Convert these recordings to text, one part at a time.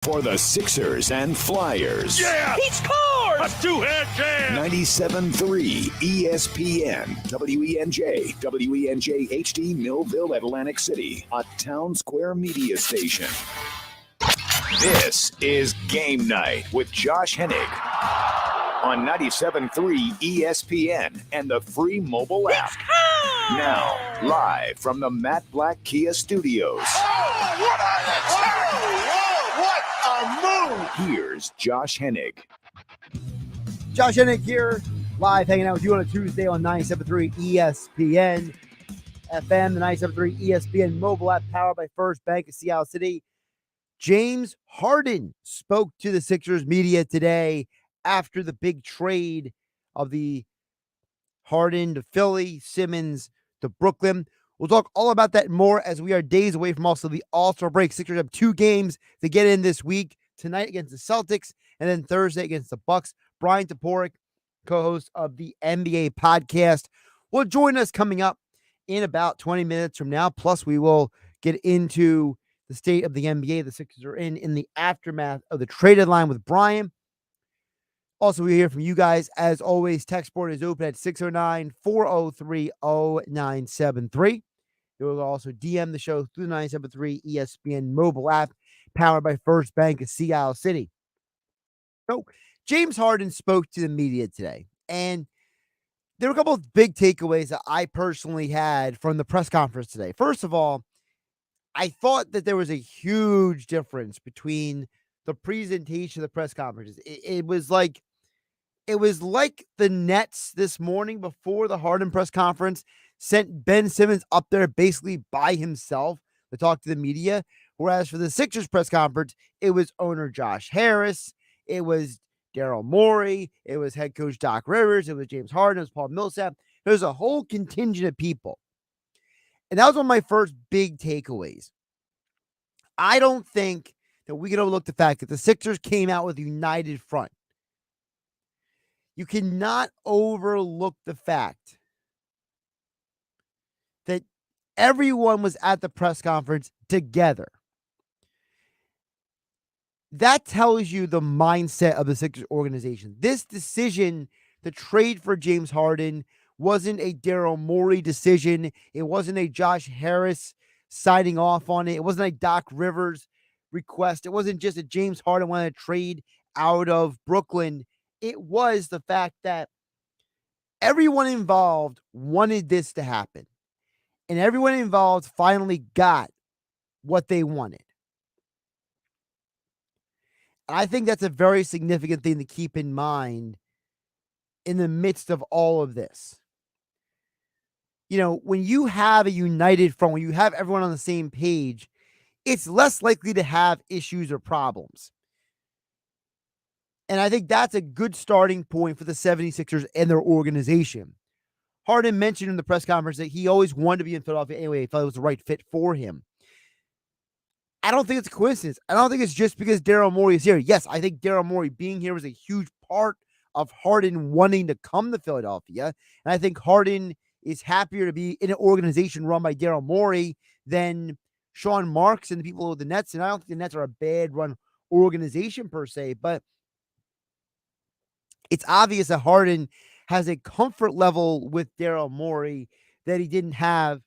For the Sixers and Flyers. Yeah! He scores! A two-hand jam! 97.3 ESPN, WENJ, WENJ HD, Millville, Atlantic City, a Town Square media station. This is Game Night with Josh Hennig on 97.3 ESPN and the free mobile app. Now, live from the Matt Black Kia Studios. Oh, what a move! Here's Josh Hennig. Josh Hennig here, live hanging out with you on a Tuesday on 97.3 ESPN FM, the 97.3 ESPN mobile app powered by First Bank of Seattle City. James Harden spoke to the Sixers media today after the big trade of the Harden to Philly, Simmons to Brooklyn. We'll talk all about that and more as we are days away from also the All-Star break. Sixers have 2 games to get in this week, tonight against the Celtics and then Thursday against the Bucks. Bryan Toporek, co-host of the NBA podcast, will join us coming up in about 20 minutes from now. Plus, we will get into the state of the NBA the Sixers are in the aftermath of the trade deadline with Bryan. Also, we hear from you guys. As always, text board is open at 609-403-0973. You will also DM the show through the 973 ESPN mobile app powered by First Bank of Seattle City. So, James Harden spoke to the media today, and there were a couple of big takeaways that I personally had from the press conference today. First of all, I thought that there was a huge difference between the presentation of the press conferences. It was like the Nets this morning before the Harden press conference sent Ben Simmons up there basically by himself to talk to the media. Whereas for the Sixers press conference, it was owner Josh Harris, it was Daryl Morey, it was head coach Doc Rivers, it was James Harden, it was Paul Millsap. There's a whole contingent of people. And that was one of my first big takeaways. I don't think that we can overlook the fact that the Sixers came out with a united front. You cannot overlook the fact that everyone was at the press conference together. That tells you the mindset of the Sixers organization. This decision to trade for James Harden wasn't a Daryl Morey decision. It wasn't a Josh Harris signing off on it. It wasn't a Doc Rivers request. It wasn't just a James Harden wanted to trade out of Brooklyn. It was the fact that everyone involved wanted this to happen. And everyone involved finally got what they wanted. And I think that's a very significant thing to keep in mind in the midst of all of this. You know, when you have a united front, when you have everyone on the same page, it's less likely to have issues or problems. And I think that's a good starting point for the 76ers and their organization. Harden mentioned in the press conference that he always wanted to be in Philadelphia anyway. He felt it was the right fit for him. I don't think it's a coincidence. I don't think it's just because Daryl Morey is here. Yes, I think Daryl Morey being here was a huge part of Harden wanting to come to Philadelphia. And I think Harden is happier to be in an organization run by Daryl Morey than Sean Marks and the people with the Nets. And I don't think the Nets are a bad run organization per se, but it's obvious that Harden has a comfort level with Daryl Morey that he didn't have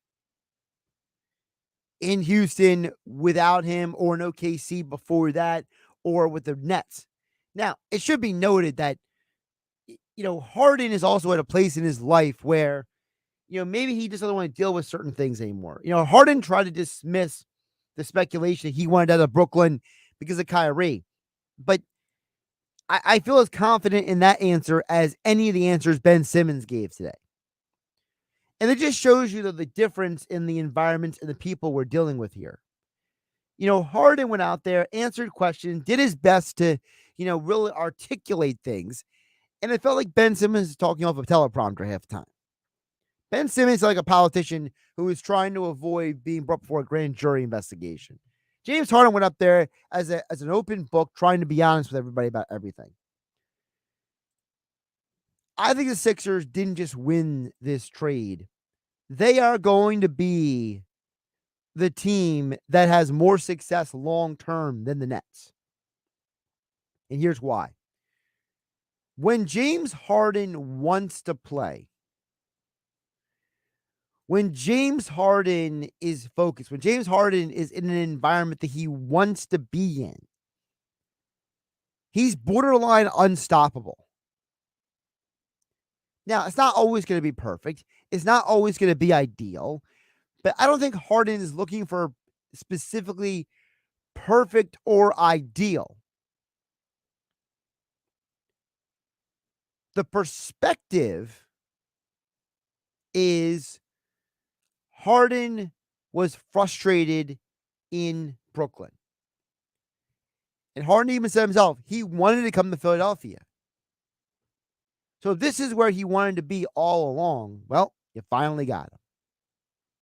in Houston without him, or in OKC before that, or with the Nets. Now, it should be noted that, Harden is also at a place in his life where, maybe he just doesn't want to deal with certain things anymore. Harden tried to dismiss the speculation that he wanted out of Brooklyn because of Kyrie. But I feel as confident in that answer as any of the answers Ben Simmons gave today. And it just shows you the difference in the environment and the people we're dealing with here. Harden went out there, answered questions, did his best to, really articulate things. And it felt like Ben Simmons is talking off a teleprompter half the time. Ben Simmons is like a politician who is trying to avoid being brought before a grand jury investigation. James Harden went up there as an open book, trying to be honest with everybody about everything. I think the Sixers didn't just win this trade. They are going to be the team that has more success long-term than the Nets. And here's why. When James Harden wants to play, when James Harden is focused, when James Harden is in an environment that he wants to be in, he's borderline unstoppable. Now, it's not always going to be perfect. It's not always going to be ideal. But I don't think Harden is looking for specifically perfect or ideal. The perspective is Harden was frustrated in Brooklyn. And Harden even said himself, he wanted to come to Philadelphia. So if this is where he wanted to be all along, well, you finally got him.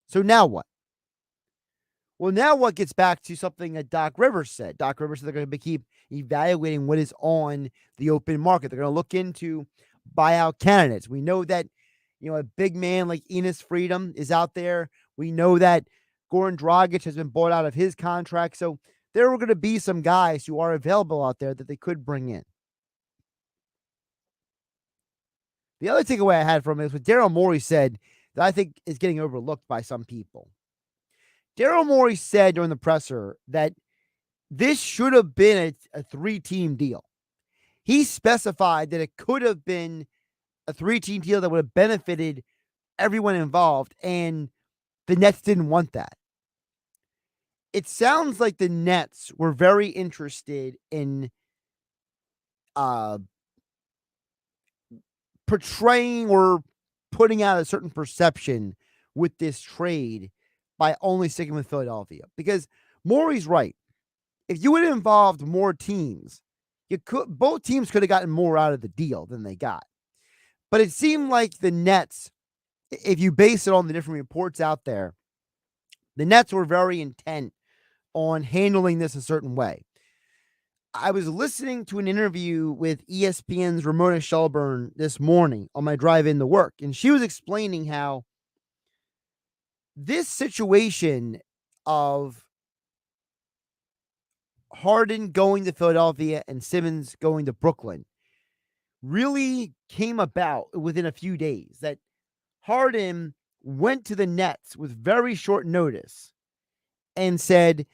So now what? Well, now what gets back to something that Doc Rivers said. Doc Rivers said they're going to keep evaluating what is on the open market. They're going to look into buyout candidates. We know that, a big man like Enes Freedom is out there. We know that Goran Dragic has been bought out of his contract. So there are going to be some guys who are available out there that they could bring in. The other takeaway I had from it was what Daryl Morey said that I think is getting overlooked by some people. Daryl Morey said during the presser that this should have been a 3-team deal. He specified that it could have been a 3-team deal that would have benefited everyone involved, and the Nets didn't want that. It sounds like the Nets were very interested in portraying or putting out a certain perception with this trade by only sticking with Philadelphia. Because Morey's right. If you would have involved more teams, both teams could have gotten more out of the deal than they got. But it seemed like the Nets, if you base it on the different reports out there, the Nets were very intent on handling this a certain way. I was listening to an interview with ESPN's Ramona Shelburne this morning on my drive into work, and she was explaining how this situation of Harden going to Philadelphia and Simmons going to Brooklyn really came about within a few days. That Harden went to the Nets with very short notice and said,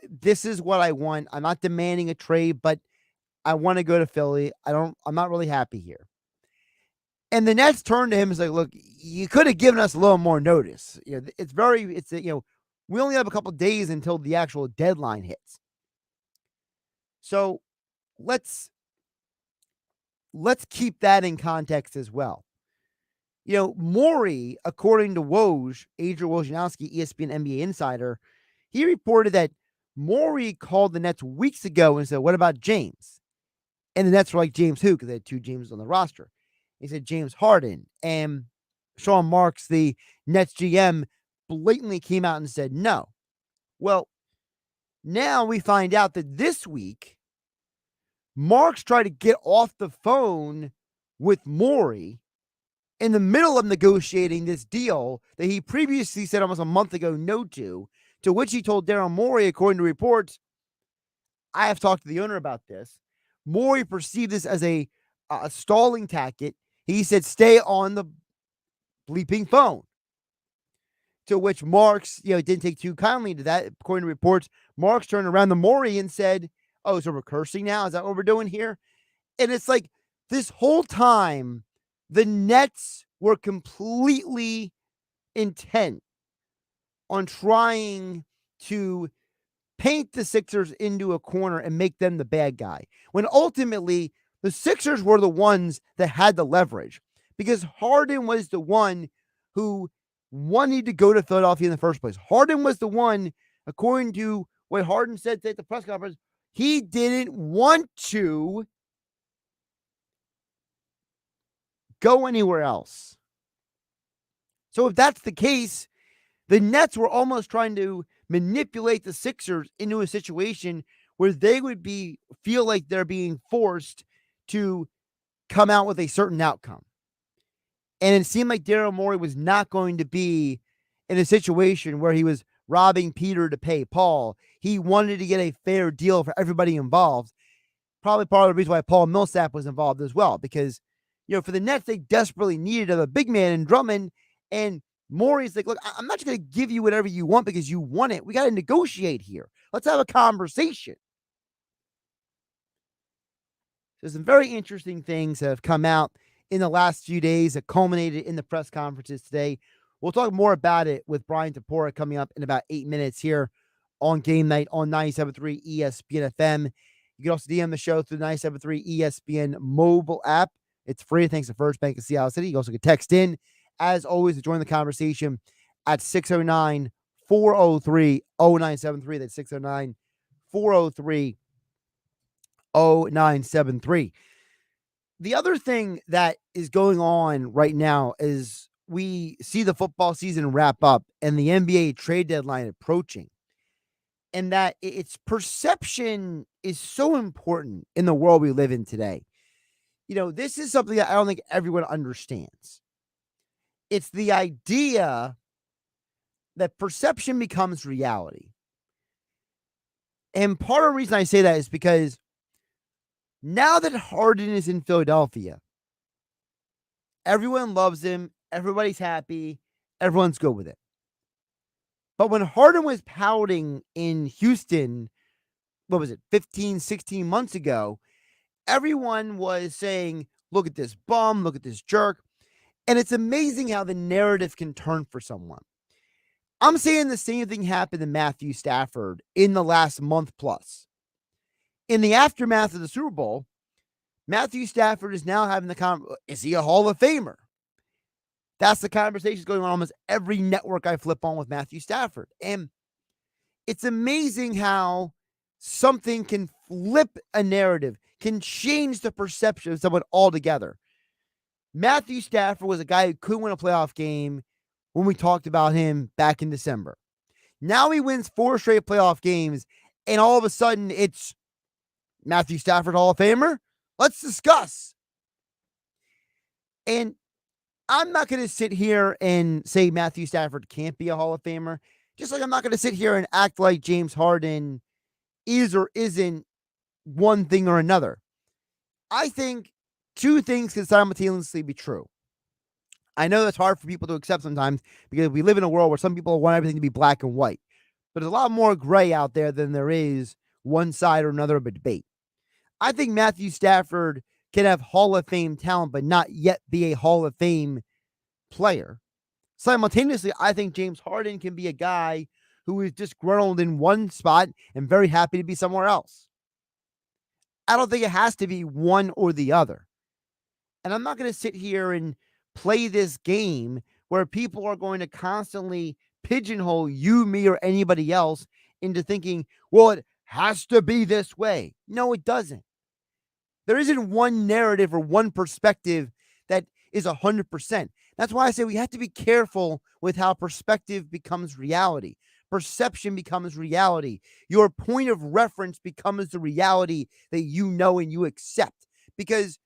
this is what I want. I'm not demanding a trade, but I want to go to Philly. I'm not really happy here. And the Nets turned to him and said, look, you could have given us a little more notice. We only have a couple of days until the actual deadline hits. So let's keep that in context as well. Morey, according to Woj, Adrian Wojnarowski, ESPN NBA insider, he reported that Morey called the Nets weeks ago and said, what about James? And the Nets were like, James who? Because they had 2 James on the roster. He said, James Harden. And Sean Marks, the Nets GM, blatantly came out and said no. Well, now we find out that this week, Marks tried to get off the phone with Morey in the middle of negotiating this deal that he previously said almost a month ago no to which he told Daryl Morey, according to reports, I have talked to the owner about this. Morey perceived this as a stalling tactic. He said, stay on the bleeping phone. To which Marks, didn't take too kindly to that. According to reports, Marks turned around to Morey and said, oh, so we're cursing now? Is that what we're doing here? And it's like this whole time, the Nets were completely intent on trying to paint the Sixers into a corner and make them the bad guy. When ultimately, the Sixers were the ones that had the leverage because Harden was the one who wanted to go to Philadelphia in the first place. Harden was the one, according to what Harden said at the press conference, he didn't want to go anywhere else. So if that's the case, the Nets were almost trying to manipulate the Sixers into a situation where they would feel like they're being forced to come out with a certain outcome. And it seemed like Daryl Morey was not going to be in a situation where he was robbing Peter to pay Paul. He wanted to get a fair deal for everybody involved. probably part of the reason why Paul Millsap was involved as well, because, for the Nets, they desperately needed a big man in Drummond, and Morey's like, look, I'm not just going to give you whatever you want because you want it. We got to negotiate here. Let's have a conversation. There's some very interesting things that have come out in the last few days that culminated in the press conferences today. We'll talk more about it with Bryan Toporek coming up in about 8 minutes here on Game Night on 97.3 ESPN FM. You can also DM the show through the 97.3 ESPN mobile app. It's free thanks to First Bank of Seattle City. You also can text in, as always, to join the conversation at 609-403-0973. That's 609-403-0973. The other thing that is going on right now is we see the football season wrap up and the NBA trade deadline approaching, and that its perception is so important in the world we live in today. This is something that I don't think everyone understands. It's the idea that perception becomes reality. And part of the reason I say that is because now that Harden is in Philadelphia, everyone loves him, everybody's happy, everyone's good with it. But when Harden was pouting in Houston, 15, 16 months ago, everyone was saying, look at this bum, look at this jerk. And it's amazing how the narrative can turn for someone. I'm saying the same thing happened to Matthew Stafford in the last month plus. In the aftermath of the Super Bowl, Matthew Stafford is now having the conversation, is he a Hall of Famer? That's the conversation going on almost every network I flip on with Matthew Stafford. And it's amazing how something can flip a narrative, can change the perception of someone altogether. Matthew Stafford was a guy who couldn't win a playoff game when we talked about him back in December. Now he wins 4 straight playoff games, and all of a sudden it's Matthew Stafford Hall of Famer? Let's discuss. And I'm not going to sit here and say Matthew Stafford can't be a Hall of Famer, just like I'm not going to sit here and act like James Harden is or isn't one thing or another. I think two things can simultaneously be true. I know that's hard for people to accept sometimes because we live in a world where some people want everything to be black and white. But there's a lot more gray out there than there is one side or another of a debate. I think Matthew Stafford can have Hall of Fame talent, but not yet be a Hall of Fame player. Simultaneously, I think James Harden can be a guy who is disgruntled in one spot and very happy to be somewhere else. I don't think it has to be one or the other. And I'm not going to sit here and play this game where people are going to constantly pigeonhole you, me, or anybody else into thinking, well, it has to be this way. No, it doesn't. There isn't one narrative or one perspective that is 100%. That's why I say we have to be careful with how perspective becomes reality. Perception becomes reality. Your point of reference becomes the reality that you know and you accept. Because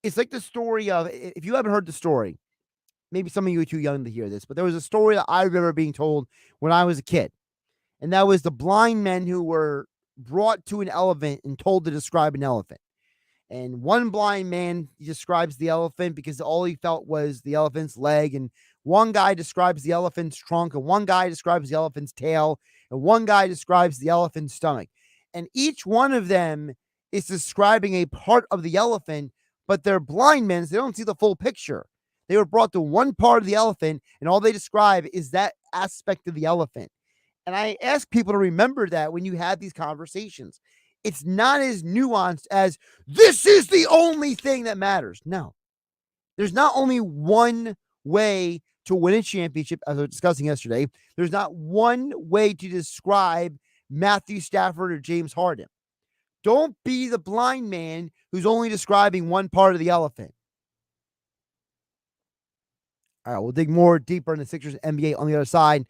it's like the story of, if you haven't heard the story, maybe some of you are too young to hear this, but there was a story that I remember being told when I was a kid. And that was the blind men who were brought to an elephant and told to describe an elephant. And one blind man describes the elephant because all he felt was the elephant's leg. And one guy describes the elephant's trunk. And one guy describes the elephant's tail. And one guy describes the elephant's stomach. And each one of them is describing a part of the elephant, but they're blind men, so they don't see the full picture. They were brought to one part of the elephant, and all they describe is that aspect of the elephant. And I ask people to remember that when you have these conversations. It's not as nuanced as this is the only thing that matters. No, there's not only one way to win a championship, as I was discussing yesterday. There's not one way to describe Matthew Stafford or James Harden. Don't be the blind man who's only describing one part of the elephant. All right, we'll dig more deeper in the Sixers NBA on the other side.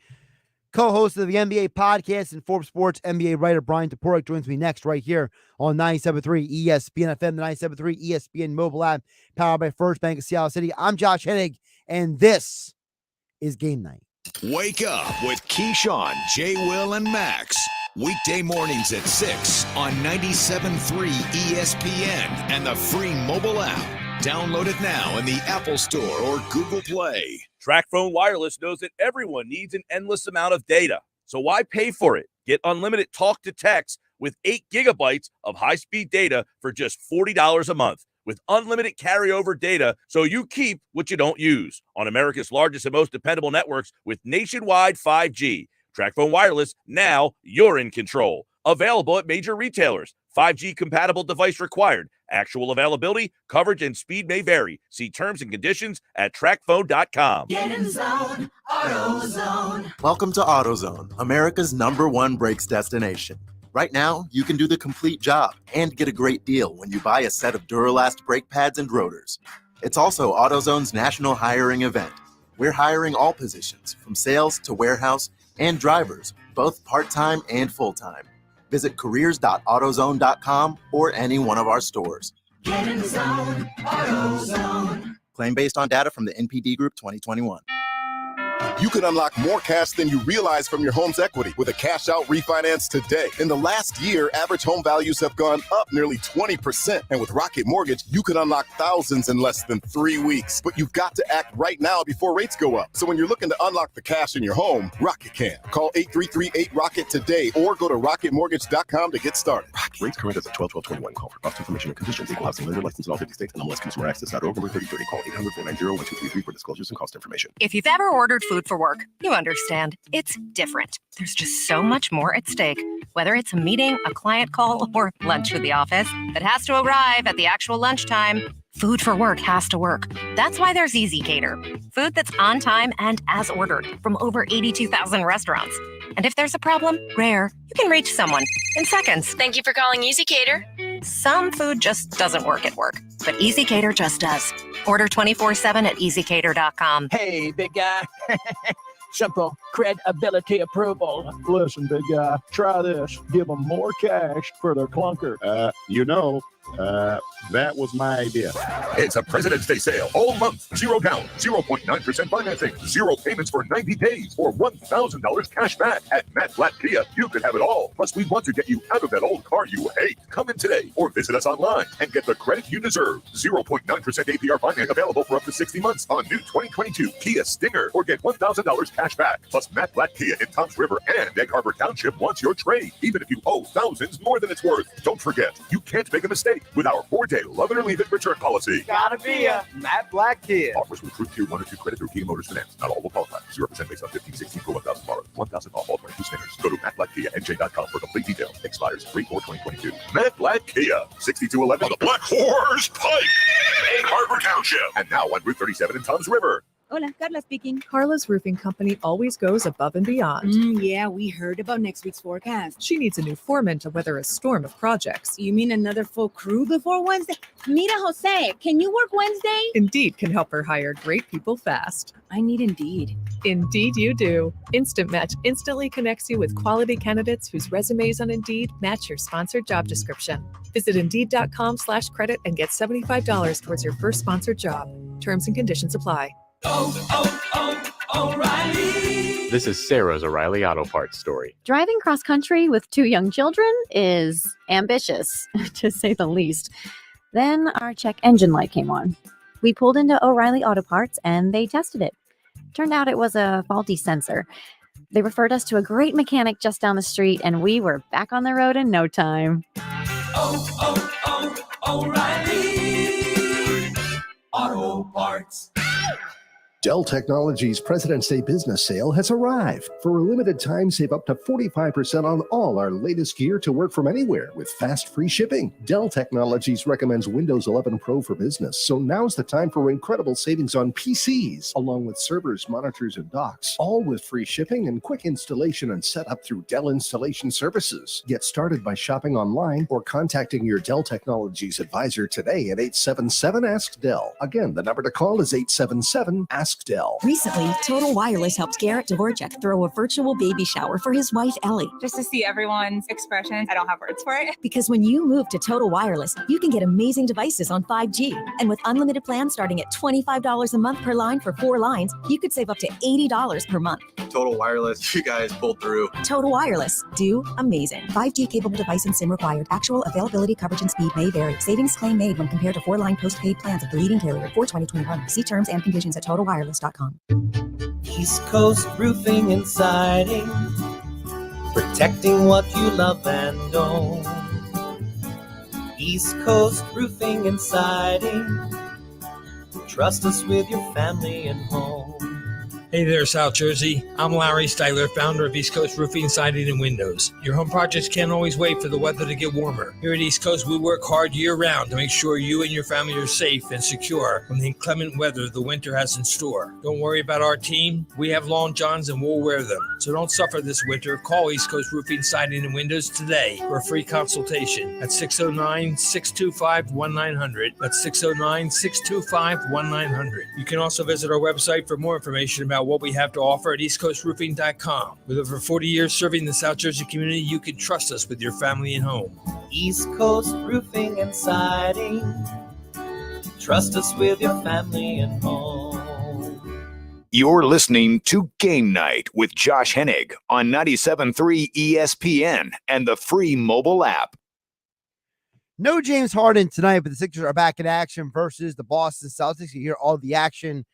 Co-host of the NBA podcast and Forbes Sports NBA writer Bryan Toporek joins me next right here on 97.3 ESPN FM, the 97.3 ESPN mobile app, powered by First Bank of Seattle City. I'm Josh Hennig, and this is Game Night. Wake up with Keyshawn, J. Will, and Max Weekday mornings at 6 on 97.3 ESPN and the free mobile app. Download it now in the Apple Store or Google Play. TracFone Wireless knows that everyone needs an endless amount of data. So why pay for it? Get unlimited talk to text with 8 gigabytes of high-speed data for just $40 a month, with unlimited carryover data so you keep what you don't use on America's largest and most dependable networks with nationwide 5G. TracFone Wireless, now you're in control. Available at major retailers. 5G compatible device required. Actual availability, coverage, and speed may vary. See terms and conditions at TracFone.com. Get in zone, AutoZone. Welcome to AutoZone, America's #1 brakes destination. Right now, you can do the complete job and get a great deal when you buy a set of Duralast brake pads and rotors. It's also AutoZone's national hiring event. We're hiring all positions, from sales to warehouse and drivers, both part-time and full-time. Visit careers.autozone.com or any one of our stores. Get in the zone, AutoZone. Claim based on data from the NPD Group 2021. You can unlock more cash than you realize from your home's equity with a cash-out refinance today. In the last year, average home values have gone up nearly 20%. And with Rocket Mortgage, you can unlock thousands in less than 3 weeks. But you've got to act right now before rates go up. So when you're looking to unlock the cash in your home, Rocket can. Call 833-8-ROCKET today or go to rocketmortgage.com to get started. Rates current as of 12/12/21. Call for cost information and conditions. Equal housing lender license in all 50 states and MLSConsumerAccess.org. Number 3030. Call 800-490-1233 for disclosures and cost information. If you've ever ordered food for work, you understand. It's different. There's just so much more at stake. Whether it's a meeting, a client call, or lunch with the office that has to arrive at the actual lunchtime, food for work has to work. That's why there's Easy Cater. Food that's on time and as ordered from over 82,000 restaurants. And if there's a problem, rare, you can reach someone in seconds. Thank you for calling Easy Cater. Some food just doesn't work at work, but Easy Cater just does. Order 24/7 at easycater.com. Hey, big guy. Simple credibility approval. Listen, big guy, try this. Give them more cash for their clunker. That was my idea. It's a President's Day sale all month. 0 down, 0.9% financing, 0 payments for 90 days, or $1,000 cash back. At Matt Blatt Kia, you can have it all. Plus, we want to get you out of that old car you hate. Come in today or visit us online and get the credit you deserve. 0.9% APR finance available for up to 60 months on new 2022 Kia Stinger, or get $1,000 cash back. Plus, Matt Blatt Kia in Toms River and Egg Harbor Township wants your trade, even if you owe thousands more than it's worth. Don't forget, you can't make a mistake with our 4-day love it or leave it return policy. Gotta be a Matt Black Kid. Offers with Group Tier 1 or 2 credit through Kia Motors Finance. Not all will qualify. 0% based on 1516 for 1,000 borrowed. 1,000 off all 22 Stingers. Go to mattblackkianj.com for complete details. Expires 3/4/2022. Matt Black Kia, 6211 on the Black Horse Pike, Egg Harbor Township. And now on Route 37 in Toms River. Hola, Carla speaking. Carla's roofing company always goes above and beyond. Yeah, we heard about next week's forecast. She needs a new foreman to weather a storm of projects. You mean another full crew before Wednesday? Mira, Jose, can you work Wednesday? Indeed can help her hire great people fast. I need Indeed. Indeed you do. Instant Match instantly connects you with quality candidates whose resumes on Indeed match your sponsored job description. Visit Indeed.com/credit and get $75 towards your first sponsored job. Terms and conditions apply. O'Reilly. This is Sarah's O'Reilly Auto Parts story. Driving cross country with 2 young children is ambitious, to say the least. Then our check engine light came on. We pulled into O'Reilly Auto Parts and they tested it. Turned out it was a faulty sensor. They referred us to a great mechanic just down the street and we were back on the road in no time. O'Reilly Auto Parts. Dell Technologies President's Day business sale has arrived. For a limited time, save up to 45% on all our latest gear to work from anywhere with fast free shipping. Dell Technologies recommends Windows 11 Pro for business, so now's the time for incredible savings on PCs, along with servers, monitors, and docks, all with free shipping and quick installation and setup through Dell Installation Services. Get started by shopping online or contacting your Dell Technologies advisor today at 877-ASK-DELL. Again, the number to call is 877-ASK-DELL. Recently, Total Wireless helped Garrett Toporek throw a virtual baby shower for his wife, Ellie. Just to see everyone's expressions, I don't have words for it. Because when you move to Total Wireless, you can get amazing devices on 5G. And with unlimited plans starting at $25 a month per line for 4 lines, you could save up to $80 per month. Total Wireless. You guys pulled through. Total Wireless. Do amazing. 5G capable device and SIM required. Actual availability, coverage, and speed may vary. Savings claim made when compared to 4-line postpaid plans of the leading carrier for 2021. See terms and conditions at totalwireless.com. East Coast Roofing and Siding, protecting what you love and own. East Coast Roofing and Siding, trust us with your family and home. Hey there, South Jersey. I'm Larry Styler, founder of East Coast Roofing, Siding, and Windows. Your home projects can't always wait for the weather to get warmer. Here at East Coast, we work hard year-round to make sure you and your family are safe and secure from the inclement weather the winter has in store. Don't worry about our team. We have long johns and we'll wear them. So don't suffer this winter. Call East Coast Roofing, Siding, and Windows today for a free consultation at 609-625-1900. That's 609-625-1900. You can also visit our website for more information about what we have to offer at eastcoastroofing.com. With over 40 years serving the South Jersey community, you can trust us with your family and home. East Coast Roofing and Siding, trust us with your family and home. You're listening to Game Night with Josh Hennig on 97.3 ESPN and the free mobile app. No James Harden tonight, but the Sixers are back in action versus the Boston Celtics. You hear all the action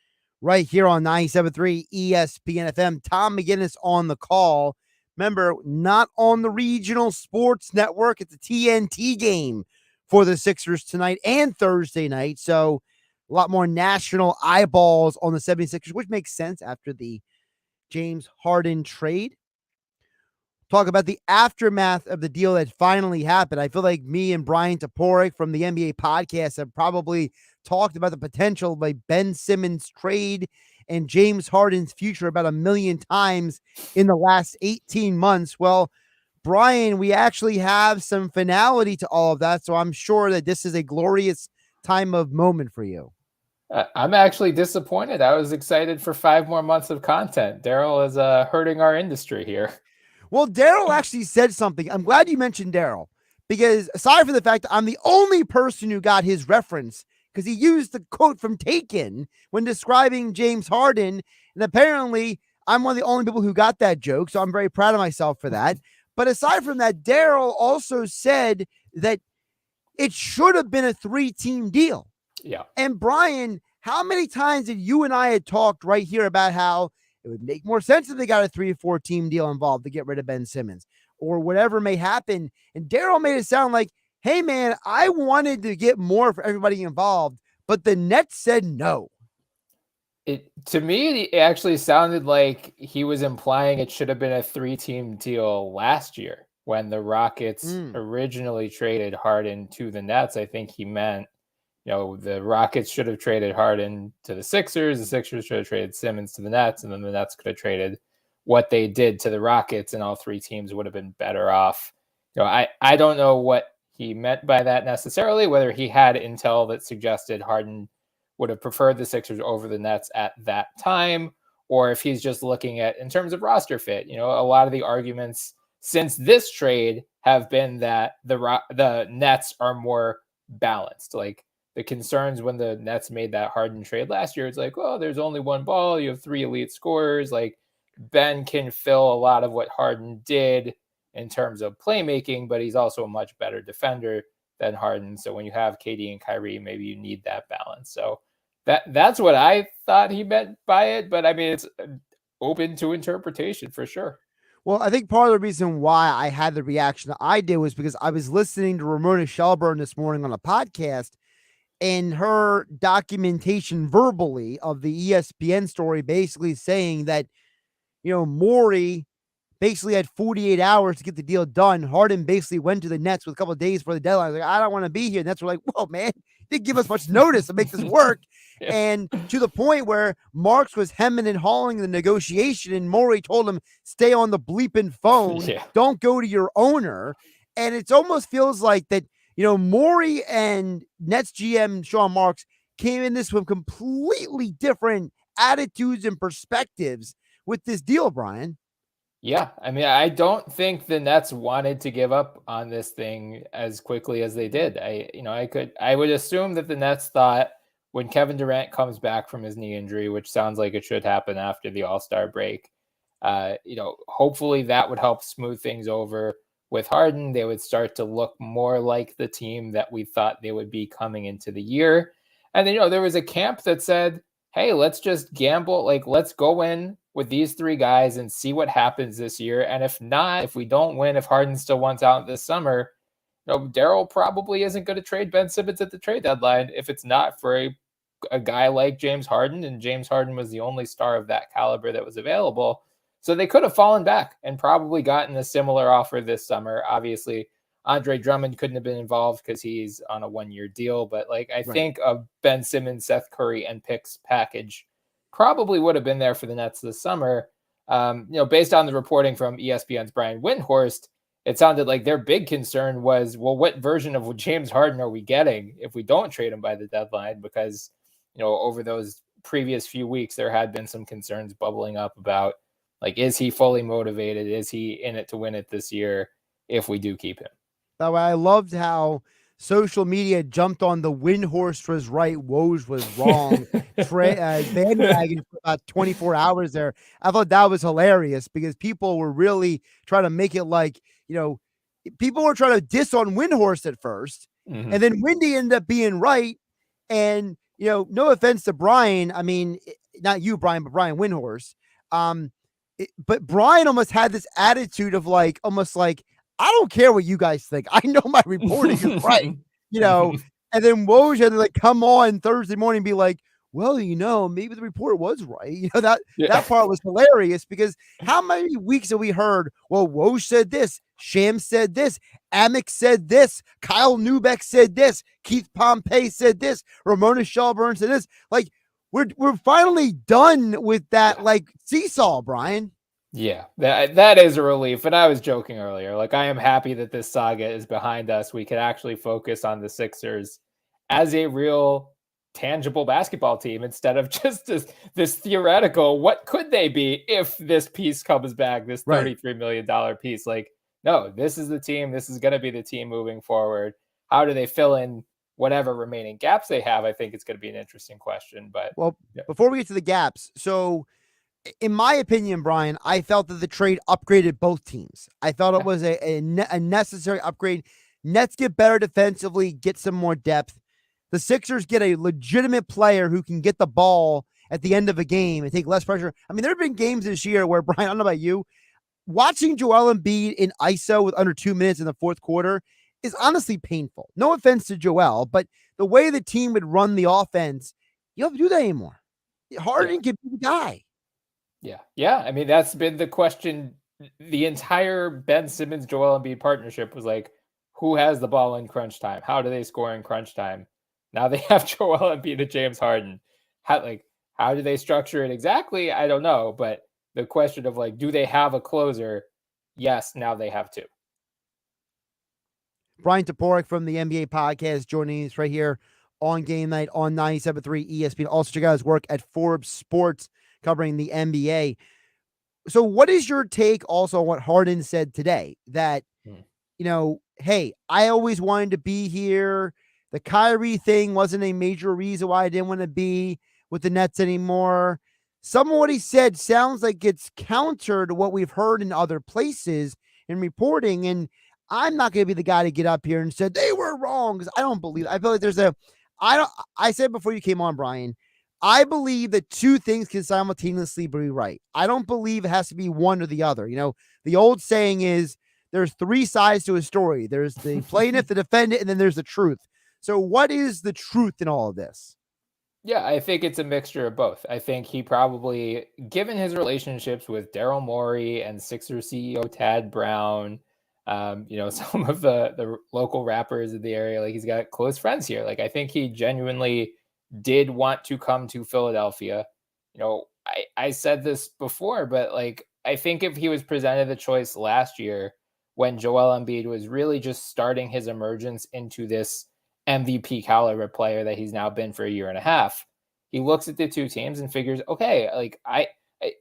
right here on 97.3 ESPN FM. Tom McGinnis on the call. Remember, not on the regional sports network. It's a TNT game for the Sixers tonight and Thursday night. So a lot more national eyeballs on the 76ers, which makes sense after the James Harden trade. Talk about the aftermath of the deal that finally happened. I feel like me and Bryan Toporek from the NBA podcast have probably talked about the potential of a Ben Simmons trade and James Harden's future about a million times in the last 18 months. Well, Bryan, we actually have some finality to all of that, so I'm sure that this is a glorious time of moment for you. I'm actually disappointed. I was excited for 5 more months of content. Daryl is hurting our industry here. Well, Daryl actually said something. I'm glad you mentioned Daryl, because aside from the fact that I'm the only person who got his reference, because he used the quote from Taken when describing James Harden, and apparently I'm one of the only people who got that joke, so I'm very proud of myself for that. But aside from that, Daryl also said that it should have been a 3-team deal. Yeah. And Bryan, how many times did you and I had talked right here about how it would make more sense if they got a 3 or 4 team deal involved to get rid of Ben Simmons or whatever may happen? And Daryl made it sound like, hey, man, I wanted to get more for everybody involved, but the Nets said no. To me, it actually sounded like he was implying it should have been a 3-team deal last year when the Rockets originally traded Harden to the Nets. I think he meant, the Rockets should have traded Harden to the Sixers should have traded Simmons to the Nets, and then the Nets could have traded what they did to the Rockets, and all 3 teams would have been better off. I don't know what he meant by that necessarily, whether he had intel that suggested Harden would have preferred the Sixers over the Nets at that time, or if he's just looking at in terms of roster fit. A lot of the arguments since this trade have been that the Nets are more balanced. Like the concerns when the Nets made that Harden trade last year, it's like, well, there's only one ball, you have 3 elite scorers. Like Ben can fill a lot of what Harden did in terms of playmaking, but he's also a much better defender than Harden. So when you have KD and Kyrie, maybe you need that balance. So that's what I thought he meant by it. But I mean, it's open to interpretation for sure. Well, I think part of the reason why I had the reaction that I did was because I was listening to Ramona Shelburne this morning on a podcast, and her documentation verbally of the ESPN story basically saying that, Morey basically had 48 hours to get the deal done. Harden basically went to the Nets with a couple of days before the deadline. Like, I don't want to be here. And Nets were like, whoa, man, didn't give us much notice to make this work. Yeah. And to the point where Marks was hemming and hawing the negotiation, and Morey told him, stay on the bleeping phone. Yeah. Don't go to your owner. And it almost feels like that, Morey and Nets GM Sean Marks came in this with completely different attitudes and perspectives with this deal, Bryan. Yeah, I mean, I don't think the Nets wanted to give up on this thing as quickly as they did. I would assume that the Nets thought when Kevin Durant comes back from his knee injury, which sounds like it should happen after the All-Star break, Hopefully that would help smooth things over with Harden. They would start to look more like the team that we thought they would be coming into the year. And then, there was a camp that said, hey, let's just gamble. Like, let's go in with these three guys and see what happens this year. And if we don't win, if Harden still wants out this summer, Daryl probably isn't going to trade Ben Simmons at the trade deadline if it's not for a guy like James Harden. And James Harden was the only star of that caliber that was available. So they could have fallen back and probably gotten a similar offer this summer. Obviously, Andre Drummond couldn't have been involved because he's on a 1-year deal. But I think a Ben Simmons, Seth Curry, and picks package probably would have been there for the Nets this summer. Based on the reporting from ESPN's Bryan Windhorst, it sounded like their big concern was, well, what version of James Harden are we getting if we don't trade him by the deadline? Because, over those previous few weeks, there had been some concerns bubbling up about, is he fully motivated? Is he in it to win it this year if we do keep him? That way, I loved how social media jumped on the Windhorst was right, Woj was wrong bandwagon for about 24 hours there. I thought that was hilarious because people were really trying to make it people were trying to diss on Windhorst at first, and then Windy ended up being right. And, no offense to Bryan. I mean, not you, Bryan, but Bryan Windhorst. But Bryan almost had this attitude of almost like, I don't care what you guys think. I know my reporting is right, and then Woj had to come on Thursday morning and be like, well, maybe the report was right. That part was hilarious because how many weeks have we heard, well, Woj said this, Shams said this, Amick said this, Kyle Neubeck said this, Keith Pompey said this, Ramona Shelburne said this. We're finally done with that seesaw, Bryan. Yeah, that is a relief. And I was joking earlier. I am happy that this saga is behind us. We can actually focus on the Sixers as a real tangible basketball team instead of just this theoretical, what could they be if this piece comes back, this $33 million piece? No, this is the team. This is going to be the team moving forward. How do they fill in whatever remaining gaps they have? I think it's going to be an interesting question. But before we get to the gaps, so in my opinion, Bryan, I felt that the trade upgraded both teams. I felt it was a necessary upgrade. Nets get better defensively, get some more depth. The Sixers get a legitimate player who can get the ball at the end of a game and take less pressure. I mean, there have been games this year where, Bryan, I don't know about you, watching Joel Embiid in ISO with under 2 minutes in the fourth quarter is honestly painful. No offense to Joel, but the way the team would run the offense, you don't have to do that anymore. Harden can be the guy. Yeah. I mean, that's been the question. The entire Ben Simmons, Joel Embiid partnership was who has the ball in crunch time? How do they score in crunch time? Now they have Joel Embiid and James Harden. How do they structure it exactly? I don't know. But the question of do they have a closer? Yes, now they have two. Bryan Toporek from the NBA podcast joining us right here on Game Night on 97.3 ESPN. Also check out his work at Forbes Sports covering the NBA. So what is your take also on what Harden said today? That, hey, I always wanted to be here. The Kyrie thing wasn't a major reason why I didn't want to be with the Nets anymore. Some of what he said sounds like it's counter to what we've heard in other places in reporting. And I'm not going to be the guy to get up here and say they were wrong because I don't believe. I feel like I said before you came on, Bryan, I believe that two things can simultaneously be right. I don't believe it has to be one or the other. The old saying is there's three sides to a story. There's the plaintiff, the defendant, and then there's the truth. So what is the truth in all of this? Yeah, I think it's a mixture of both. I think he probably, given his relationships with Daryl Morey and Sixers CEO Tad Brown, some of the local rappers in the area, he's got close friends here. I think he genuinely did want to come to Philadelphia. I said this before, but I think if he was presented the choice last year when Joel Embiid was really just starting his emergence into this MVP caliber player that he's now been for a year and a half, he looks at the two teams and figures, okay,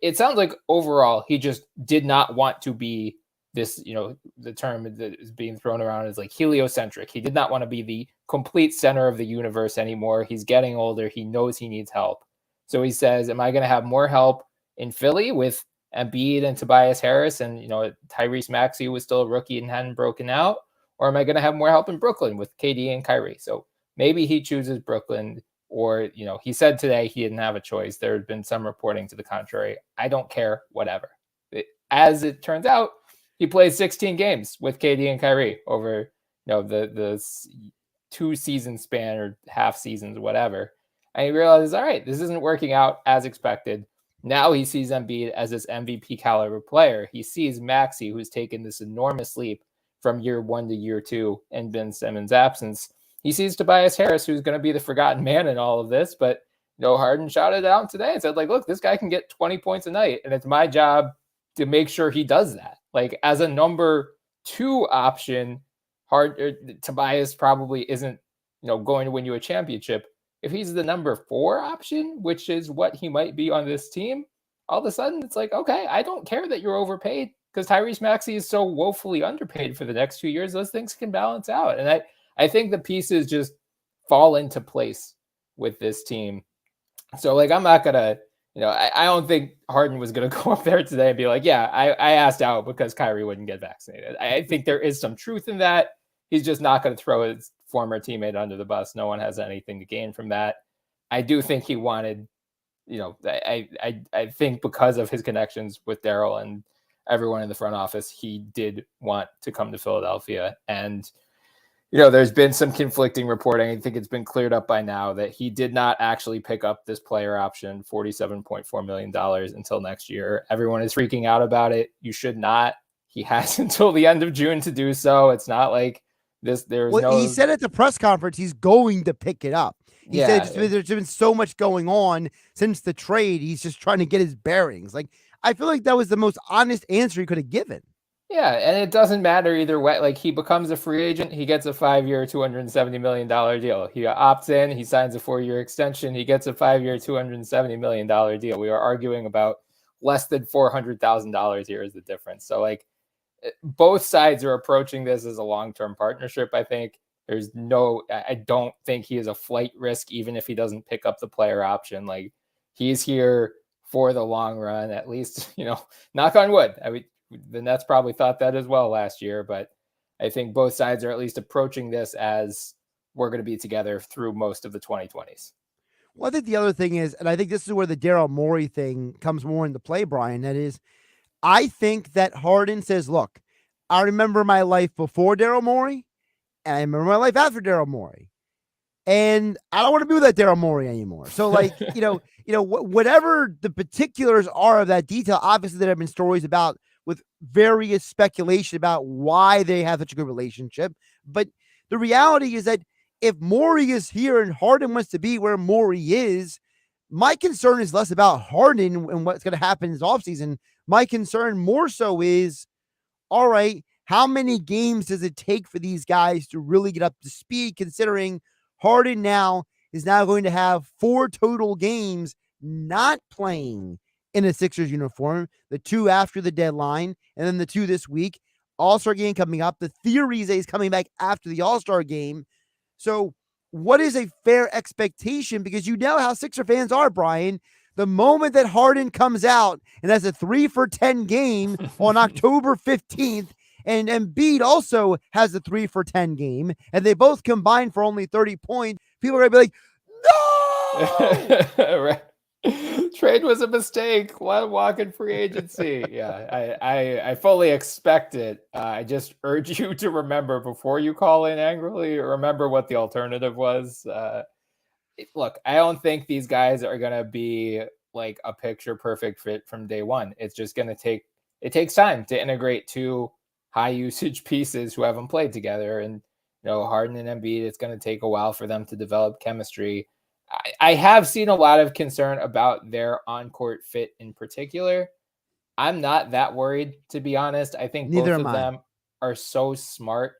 it sounds like overall he just did not want to be this, the term that is being thrown around is heliocentric. He did not want to be the complete center of the universe anymore. He's getting older. He knows he needs help. So he says, am I going to have more help in Philly with Embiid and Tobias Harris, and Tyrese Maxey was still a rookie and hadn't broken out, or am I going to have more help in Brooklyn with KD and Kyrie? So maybe he chooses Brooklyn, or he said today he didn't have a choice. There had been some reporting to the contrary. I don't care, whatever. As it turns out, he played 16 games with KD and Kyrie over the 2 season span or half seasons, whatever. And he realizes, all right, this isn't working out as expected. Now he sees Embiid as this MVP caliber player. He sees Maxey, who's taken this enormous leap from year 1 to year 2 in Ben Simmons' absence. He sees Tobias Harris, who's going to be the forgotten man in all of this. But Harden shouted out today and said, look, this guy can get 20 points a night, and it's my job to make sure he does that. As a number 2 option, Tobias probably isn't going to win you a championship. If he's the number 4 option, which is what he might be on this team, all of a sudden it's okay, I don't care that you're overpaid, because Tyrese Maxey is so woefully underpaid for the next 2 years. Those things can balance out. And I think the pieces just fall into place with this team. So I'm not going to, I don't think Harden was going to go up there today and be like, yeah, I asked out because Kyrie wouldn't get vaccinated. I think there is some truth in that. He's just not going to throw his former teammate under the bus. No one has anything to gain from that. I do think he wanted, I think because of his connections with Daryl and everyone in the front office, he did want to come to Philadelphia. And, there's been some conflicting reporting. I think it's been cleared up by now that he did not actually pick up this player option, $47.4 million, until next year. Everyone is freaking out about it. You should not. He has until the end of June to do so. It's not like this. He said at the press conference he's going to pick it up. He said there's been so much going on since the trade. He's just trying to get his bearings. I feel like that was the most honest answer he could have given. Yeah, and it doesn't matter either way. He becomes a free agent. He gets a 5-year, $270 million deal. He opts in. He signs a 4-year extension. He gets a 5-year, $270 million deal. We are arguing about less than $400,000 here is the difference. So, both sides are approaching this as a long-term partnership, I think. I don't think he is a flight risk, even if he doesn't pick up the player option. He's here for the long run, at least, knock on wood. The Nets probably thought that as well last year, but I think both sides are at least approaching this as we're going to be together through most of the 2020s. Well, I think the other thing is, and I think this is where the Daryl Morey thing comes more into play, Brian, that is, I think that Harden says, look, I remember my life before Daryl Morey, and I remember my life after Daryl Morey. And I don't want to be with that Daryl Morey anymore. So, whatever the particulars are of that detail, obviously there have been stories about with various speculation about why they have such a good relationship. But the reality is that if Morey is here and Harden wants to be where Morey is, my concern is less about Harden and what's going to happen in his offseason. My concern more so is, all right, how many games does it take for these guys to really get up to speed, considering Harden is now going to have 4 total games not playing in a Sixers uniform, the 2 after the deadline, and then the 2 this week. All-Star game coming up. The theory is that he's coming back after the All-Star game. So what is a fair expectation? Because you know how Sixer fans are, Brian. The moment that Harden comes out and has a 3-for-10 game on October 15th, and Embiid also has a 3-for-10 game, and they both combine for only 30 points, people are going to be like, no! Right. Trade was a mistake. Let him walk in free agency. Yeah, I fully expect it. I just urge you to remember before you call in angrily, remember what the alternative was. Look, I don't think these guys are going to be like a picture perfect fit from day one. It's just going to takes time to integrate 2 high usage pieces who haven't played together. And, Harden and Embiid, it's going to take a while for them to develop chemistry. I have seen a lot of concern about their on-court fit in particular. I'm not that worried, to be honest. I think both of them are so smart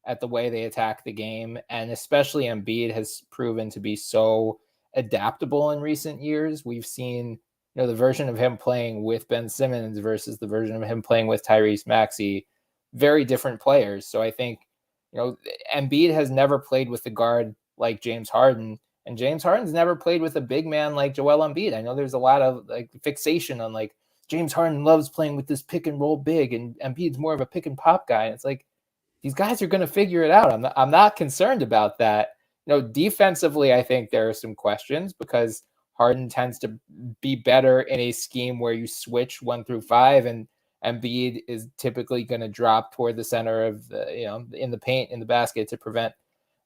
at the way they attack the game. And especially Embiid has proven to be so adaptable in recent years. We've seen, the version of him playing with Ben Simmons versus the version of him playing with Tyrese Maxey, very different players. So I think, Embiid has never played with the guard like James Harden. And James Harden's never played with a big man like Joel Embiid. I know there's a lot of fixation on James Harden loves playing with this pick and roll big, and Embiid's more of a pick and pop guy. And it's like, these guys are going to figure it out. I'm not concerned about that. Defensively, I think there are some questions because Harden tends to be better in a scheme where you switch 1 through 5, and Embiid is typically going to drop toward the center of the, in the paint, in the basket to prevent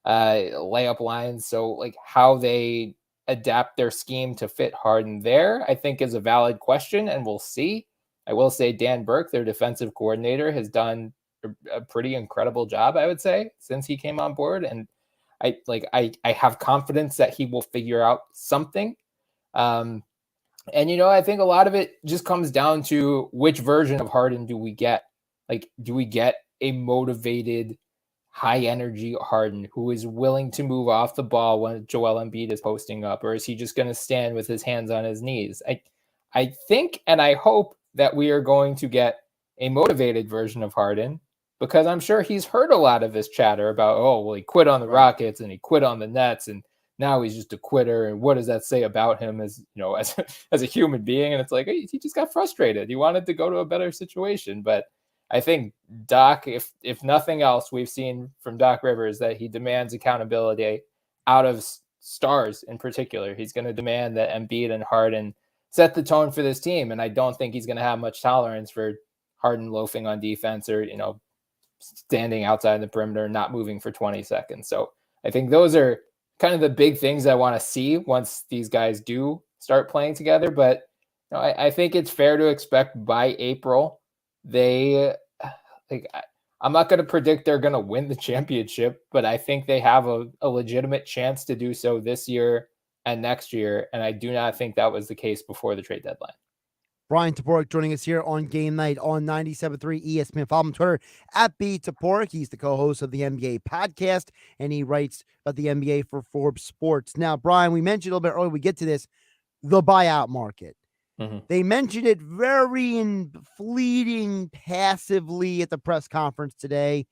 layup lines. So like how they adapt their scheme to fit Harden there, I think is a valid question, and we'll see. I will say Dan Burke, their defensive coordinator, has done a pretty incredible job, I would say, since he came on board. And I have confidence that he will figure out something. And, I think a lot of it just comes down to which version of Harden do we get? Like, do we get a motivated, high energy Harden who is willing to move off the ball when Joel Embiid is posting up, or is he just going to stand with his hands on his knees? I think, and I hope that we are going to get a motivated version of Harden, because I'm sure he's heard a lot of this chatter about, oh, well, he quit on the Rockets and he quit on the Nets, and now he's just a quitter. And what does that say about him as a human being? And it's like, he just got frustrated. He wanted to go to a better situation. But I think Doc, if nothing else, we've seen from Doc Rivers that he demands accountability out of stars in particular. He's going to demand that Embiid and Harden set the tone for this team. And I don't think he's going to have much tolerance for Harden loafing on defense or, standing outside the perimeter, not moving for 20 seconds. So I think those are kind of the big things I want to see once these guys do start playing together. But I think it's fair to expect by April, I'm not going to predict they're going to win the championship, but I think they have a legitimate chance to do so this year and next year. And I do not think that was the case before the trade deadline. Bryan Toporek joining us here on Game Night on 97.3 ESPN. Follow him on Twitter at @BToporek. He's the co-host of the NBA podcast, and he writes about the NBA for Forbes Sports. Now, Bryan, we mentioned a little bit earlier, we get to this, the buyout market. Mm-hmm. They mentioned it very fleeting, passively at the press conference today.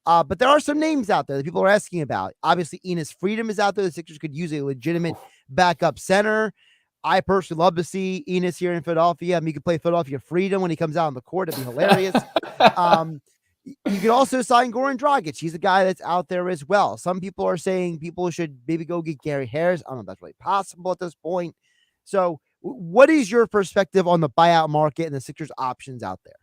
But there are some names out there that people are asking about. Obviously, Enes Freedom is out there. The Sixers could use a legitimate backup center. I personally love to see Enes here in Philadelphia. I mean, he could play Philadelphia Freedom when he comes out on the court. It'd be hilarious. You could also sign Goran Dragic. He's a guy that's out there as well. Some people are saying people should maybe go get Gary Harris. I don't know if that's really possible at this point. So what is your perspective on the buyout market and the Sixers options out there?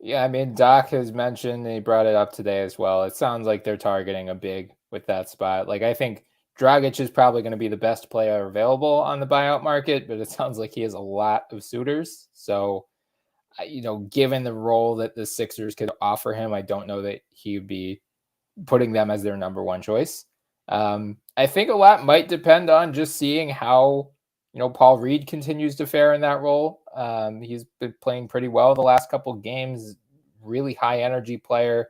Yeah, I mean, Doc has mentioned, and he brought it up today as well, it sounds like they're targeting a big with that spot. Like, I think Dragic is probably going to be the best player available on the buyout market, but it sounds like he has a lot of suitors. So, given the role that the Sixers could offer him, I don't know that he would be putting them as their number one choice. I think a lot might depend on just seeing how, Paul Reed continues to fare in that role. He's been playing pretty well the last couple of games, really high energy player.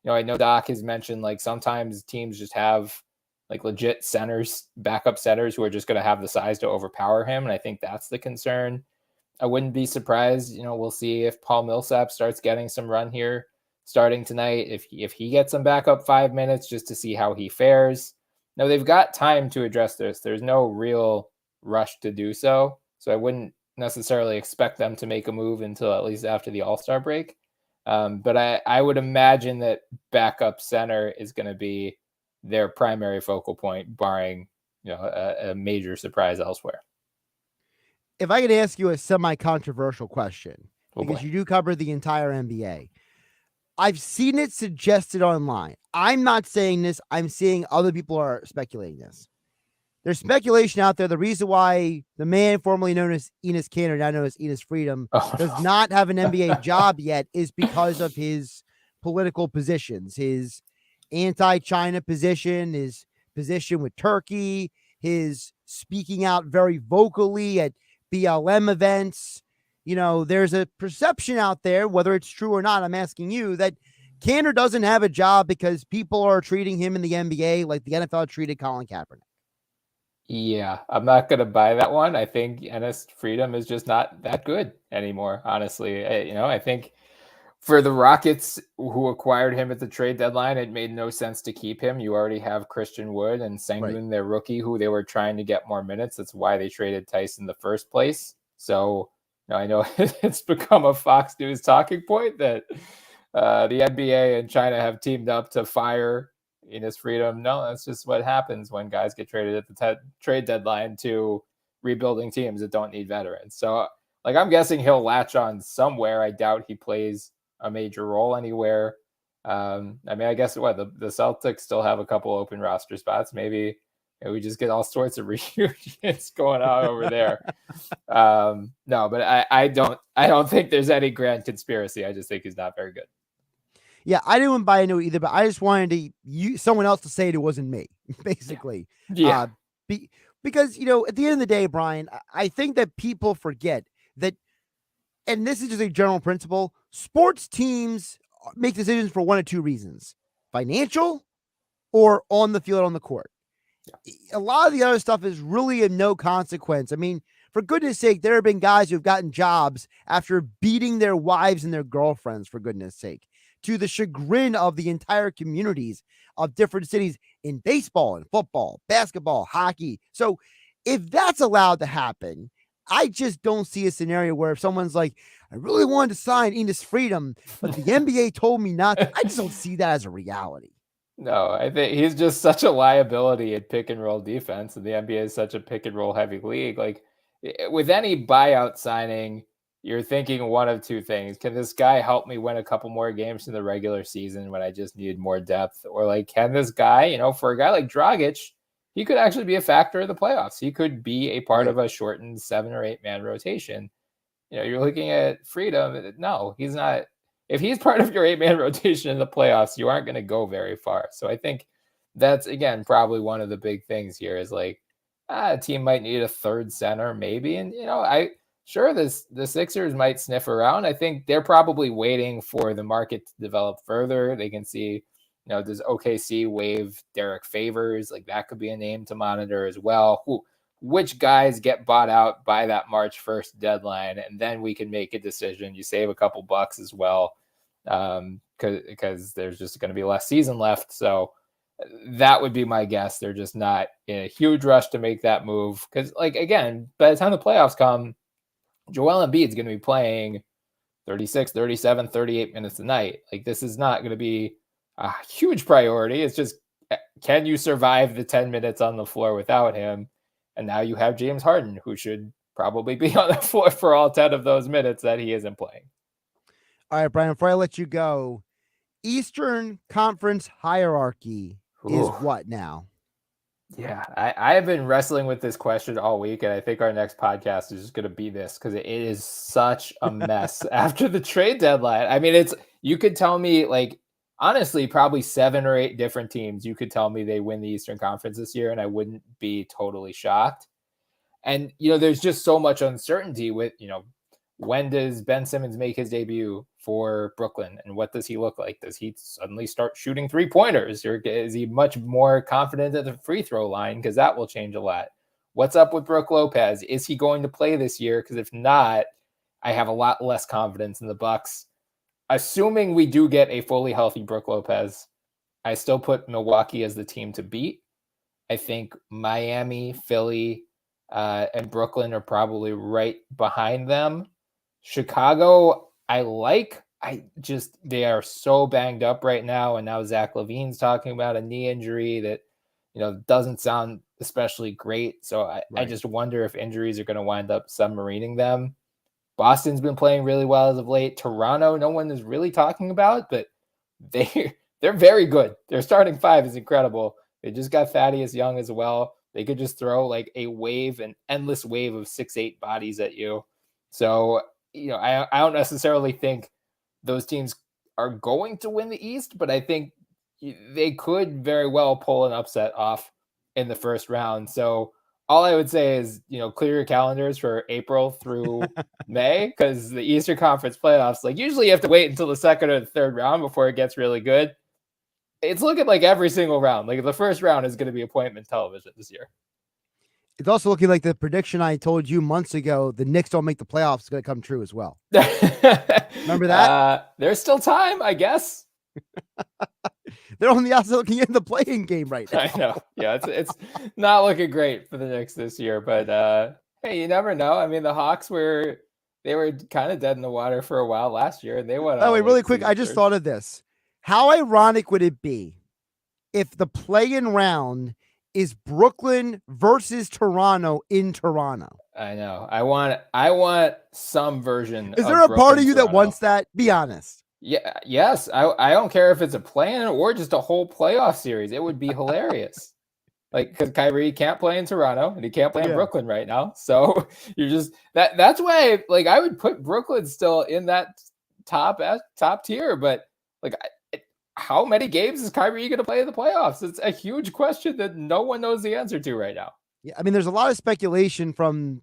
I know Doc has mentioned like sometimes teams just have like legit centers, backup centers who are just going to have the size to overpower him. And I think that's the concern. I wouldn't be surprised. We'll see if Paul Millsap starts getting some run here starting tonight. If he gets some backup 5 minutes just to see how he fares. Now they've got time to address this. There's no real rush to do so. So I wouldn't necessarily expect them to make a move until at least after the All-Star break. But I would imagine that backup center is going to be their primary focal point, barring a major surprise elsewhere. If I could ask you a semi-controversial question, because you do cover the entire NBA, I've seen it suggested online. I'm not saying this. I'm seeing other people are speculating this. There's speculation out there. The reason why the man formerly known as Enes Kanter, now known as Enes Freedom, does not have an NBA job yet is because of his political positions, his anti-China position, his position with Turkey, his speaking out very vocally at BLM events. There's a perception out there, whether it's true or not, I'm asking you, that Kanter doesn't have a job because people are treating him in the NBA like the NFL treated Colin Kaepernick. Yeah, I'm not going to buy that one. I think Enes Freedom is just not that good anymore, honestly. I think for the Rockets who acquired him at the trade deadline, it made no sense to keep him. You already have Christian Wood and Sengun, their rookie, who they were trying to get more minutes. That's why they traded Tice in the first place. So Now, I know it's become a Fox News talking point that the NBA and China have teamed up to fire Enes Freedom. No, that's just what happens when guys get traded at the trade deadline to rebuilding teams that don't need veterans. So, like, I'm guessing he'll latch on somewhere. I doubt he plays a major role anywhere. I mean, I guess the Celtics still have a couple open roster spots. Maybe we just get all sorts of reunions going on over there. No, but I don't think there's any grand conspiracy. I just think he's not very good. Yeah, I didn't buy into it either, but I just wanted someone else to say it wasn't me, basically. Yeah. Because, you know, at the end of the day, Bryan, I think that people forget that, and this is just a general principle, sports teams make decisions for one of two reasons: financial or on the field, on the court. A lot of the other stuff is really of no consequence. I mean, for goodness sake, there have been guys who've gotten jobs after beating their wives and their girlfriends, for goodness sake, to the chagrin of the entire communities of different cities in baseball and football, basketball, hockey. So if that's allowed to happen, I just don't see a scenario where if someone's like, I really wanted to sign Enes Freedom, but the NBA told me not to. I just don't see that as a reality. No, I think he's just such a liability at pick and roll defense, and the NBA is such a pick and roll heavy league. Like, with any buyout signing, you're thinking one of two things: can this guy help me win a couple more games in the regular season when I just need more depth? Or, like, can this guy, you know, for a guy like Dragic, he could actually be a factor in the playoffs. He could be a part of a shortened 7 or 8 man rotation. You know, you're looking at Freedom. No, he's not. If he's part of your 8-man rotation in the playoffs, you aren't going to go very far. So I think that's, again, probably one of the big things here is, like, a team might need a third center maybe. And, you know, the Sixers might sniff around. I think they're probably waiting for the market to develop further. They can see, you know, does OKC waive Derek Favors? Like, that could be a name to monitor as well. Which guys get bought out by that March 1st deadline, and then we can make a decision. You save a couple bucks as well, because there's just going to be less season left. So that would be my guess. They're just not in a huge rush to make that move because, like, again, by the time the playoffs come, Joel Embiid is going to be playing 36, 37, 38 minutes a night. Like, this is not going to be a huge priority. It's just, can you survive the 10 minutes on the floor without him? And now you have James Harden, who should probably be on the floor for all 10 of those minutes that he isn't playing. All right, Bryan, before I let you go, Eastern Conference hierarchy is what now? Yeah, I have been wrestling with this question all week, and I think our next podcast is just going to be this because it is such a mess after the trade deadline. I mean, you could tell me, like, honestly, probably 7 or 8 different teams. You could tell me they win the Eastern Conference this year, and I wouldn't be totally shocked. And, you know, there's just so much uncertainty with, you know, when does Ben Simmons make his debut for Brooklyn, and what does he look like? Does he suddenly start shooting 3-pointers, or is he much more confident at the free throw line? Because that will change a lot. What's up with Brook Lopez? Is he going to play this year? Because if not, I have a lot less confidence in the Bucks. Assuming we do get a fully healthy Brook Lopez, I still put Milwaukee as the team to beat. I think Miami, Philly, and Brooklyn are probably right behind them. Chicago, they are so banged up right now. And now Zach LaVine's talking about a knee injury that, you know, doesn't sound especially great. So I just wonder if injuries are going to wind up submarining them. Boston's been playing really well as of late. Toronto, no one is really talking about, but they're very good. Their starting 5 is incredible. They just got Thaddeus Young as well. They could just throw like an endless wave of 6'8" bodies at you. So, you know, I don't necessarily think those teams are going to win the East, but I think they could very well pull an upset off in the first round. So all I would say is, you know, clear your calendars for April through May, because the Eastern Conference playoffs, like, usually you have to wait until the second or the third round before it gets really good. It's looking like every single round, like the first round is going to be appointment television this year. It's also looking like the prediction I told you months ago, the Knicks don't make the playoffs, is going to come true as well. Remember that? There's still time, I guess. They're on the outside looking in the playing game right now. I know. Yeah, it's not looking great for the Knicks this year, but hey, you never know. I mean, the Hawks were They were kind of dead in the water for a while last year, and they went. Oh, wait, really quick. I just thought of this. How ironic would it be if the play-in round is Brooklyn versus Toronto in Toronto? I know. I want some version. Is there a part of you that wants that? Be honest. Yeah. Yes. I don't care if it's a play-in or just a whole playoff series. It would be hilarious. Like, because Kyrie can't play in Toronto and he can't play in Brooklyn right now. So you're just that's why like I would put Brooklyn still in that top tier, but like how many games is Kyrie going to play in the playoffs? It's a huge question that no one knows the answer to right now. Yeah, I mean, there's a lot of speculation from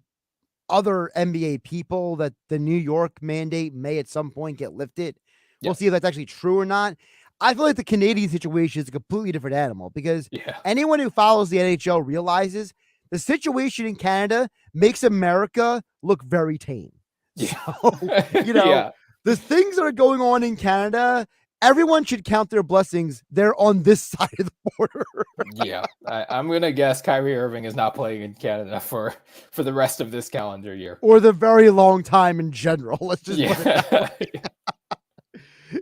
other NBA people that the New York mandate may at some point get lifted. We'll see if that's actually true or not. I feel like the Canadian situation is a completely different animal because anyone who follows the NHL realizes the situation in Canada makes America look very tame. So, the things that are going on in Canada, everyone should count their blessings. They're on this side of the border. I'm going to guess Kyrie Irving is not playing in Canada for the rest of this calendar year. Or the very long time in general. Let's just put it that way.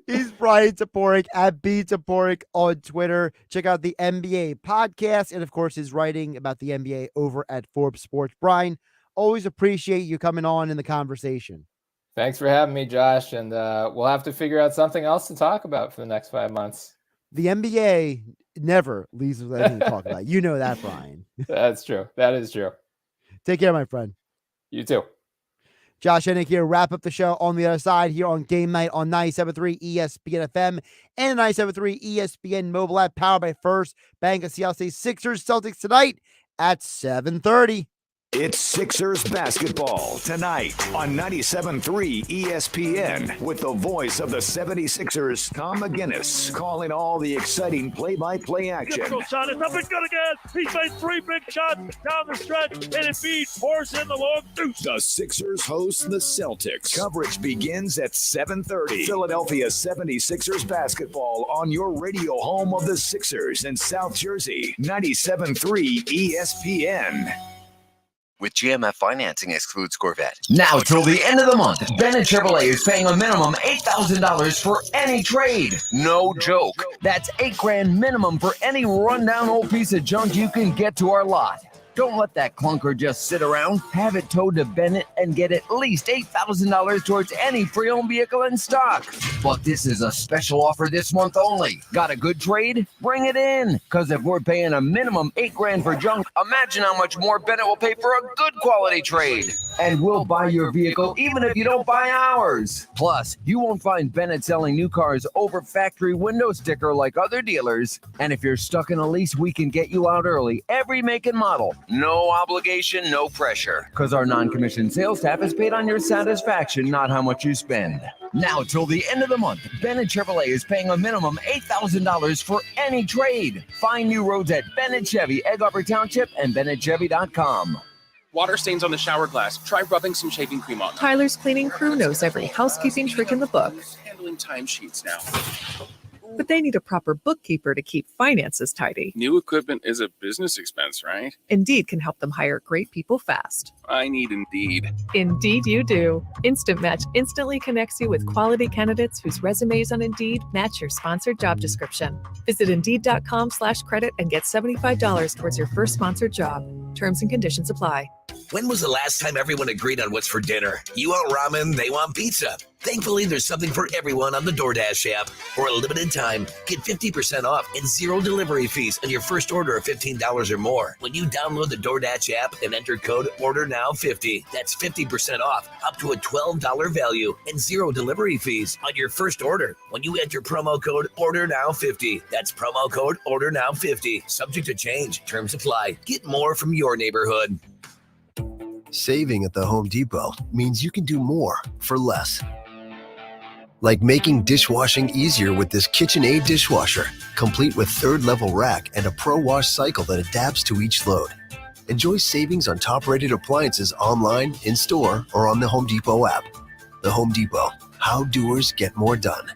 He's Bryan Toporek at B Toporek on Twitter. Check out the NBA podcast and, of course, his writing about the NBA over at Forbes Sports. Bryan, always appreciate you coming on in the conversation. Thanks for having me, Josh. And we'll have to figure out something else to talk about for the next 5 months. The NBA never leaves with anything to talk about. You know that, Bryan. That's true. That is true. Take care, my friend. You too. Josh Hennig here. Wrap up the show on the other side here on Game Night on 97.3 ESPN FM and 97.3 ESPN mobile app, powered by First Bank of Seattle State. Sixers Celtics tonight at 7:30. It's Sixers basketball tonight on 97.3 ESPN with the voice of the 76ers, Tom McGinnis, calling all the exciting play-by-play action. Difficult shot. It's up and good again. He's made 3 big shots down the stretch, and Embiid pours in the long deuce. The Sixers host the Celtics. Coverage begins at 7:30. Philadelphia 76ers basketball on your radio home of the Sixers in South Jersey, 97.3 ESPN. With GMF financing excludes Corvette. Now till the end of the month, Bennett Chevrolet is paying a minimum $8,000 for any trade. No joke. That's $8,000 minimum for any rundown old piece of junk you can get to our lot. Don't let that clunker just sit around. Have it towed to Bennett and get at least $8,000 towards any pre-owned vehicle in stock. But this is a special offer this month only. Got a good trade? Bring it in. Because if we're paying a minimum $8,000 for junk, imagine how much more Bennett will pay for a good quality trade. And we'll buy your vehicle even if you don't buy ours. Plus, you won't find Bennett selling new cars over factory window sticker like other dealers. And if you're stuck in a lease, we can get you out early. Every make and model. No obligation, no pressure. Because our non-commissioned sales staff is paid on your satisfaction, not how much you spend. Now till the end of the month, Bennett Chevrolet is paying a minimum $8,000 for any trade. Find new roads at Bennett Chevy, Egg Harbor Township, and BennettChevy.com. Water stains on the shower glass. Try rubbing some shaving cream on them. Tyler's cleaning crew knows every housekeeping trick in the book. Handling timesheets now. But they need a proper bookkeeper to keep finances tidy. New equipment is a business expense, right? Indeed can help them hire great people fast. I need Indeed. Indeed you do. Instant Match instantly connects you with quality candidates whose resumes on Indeed match your sponsored job description. Visit Indeed.com/credit and get $75 towards your first sponsored job. Terms and conditions apply. When was the last time everyone agreed on what's for dinner? You want ramen, they want pizza. Thankfully, there's something for everyone on the DoorDash app. For a limited time, get 50% off and 0 delivery fees on your first order of $15 or more. When you download the DoorDash app and enter code ORDERNOW50, that's 50% off, up to a $12 value, and 0 delivery fees on your first order. When you enter promo code ORDERNOW50, that's promo code ORDERNOW50. Subject to change. Terms apply. Get more from your neighborhood. Saving at the Home Depot means you can do more for less. Like making dishwashing easier with this KitchenAid dishwasher, complete with 3rd-level rack and a Pro Wash cycle that adapts to each load. Enjoy savings on top-rated appliances online, in-store, or on the Home Depot app. The Home Depot. How doers get more done.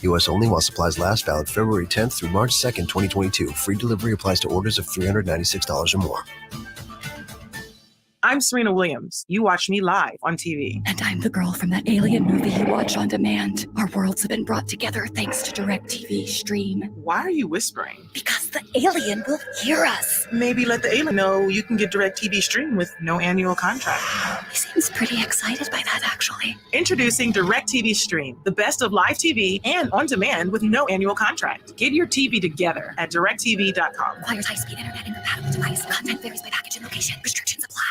U.S. only while supplies last. Valid February 10th through March 2nd, 2022. Free delivery applies to orders of $396 or more. I'm Serena Williams. You watch me live on TV. And I'm the girl from that alien movie you watch on demand. Our worlds have been brought together thanks to DirecTV Stream. Why are you whispering? Because the alien will hear us. Maybe let the alien know you can get DirecTV Stream with no annual contract. He seems pretty excited by that, actually. Introducing DirecTV Stream, the best of live TV and on demand with no annual contract. Get your TV together at directtv.com. Requires high-speed internet and compatible device. Content varies by package and location. Restrictions apply.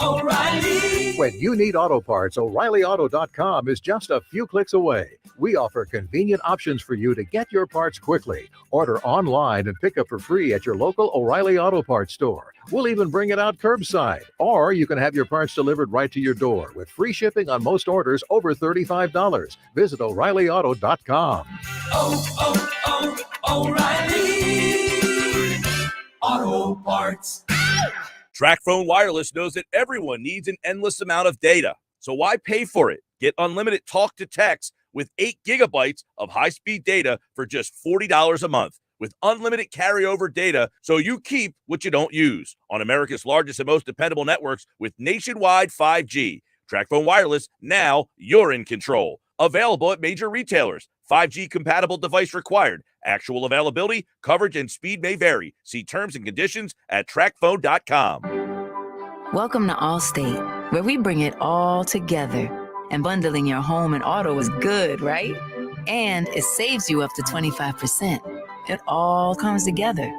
O'Reilly. When you need auto parts, O'ReillyAuto.com is just a few clicks away. We offer convenient options for you to get your parts quickly. Order online and pick up for free at your local O'Reilly Auto Parts store. We'll even bring it out curbside. Or you can have your parts delivered right to your door with free shipping on most orders over $35. Visit O'ReillyAuto.com. O'Reilly Auto Parts. TracFone Wireless knows that everyone needs an endless amount of data. So why pay for it? Get unlimited talk to text with 8 gigabytes of high-speed data for just $40 a month, with unlimited carryover data so you keep what you don't use on America's largest and most dependable networks with nationwide 5G. TracFone Wireless, now you're in control. Available at major retailers. 5G compatible device required. Actual availability, coverage, and speed may vary. See terms and conditions at TracFone.com. Welcome to Allstate, where we bring it all together. And bundling your home and auto is good, right? And it saves you up to 25%. It all comes together.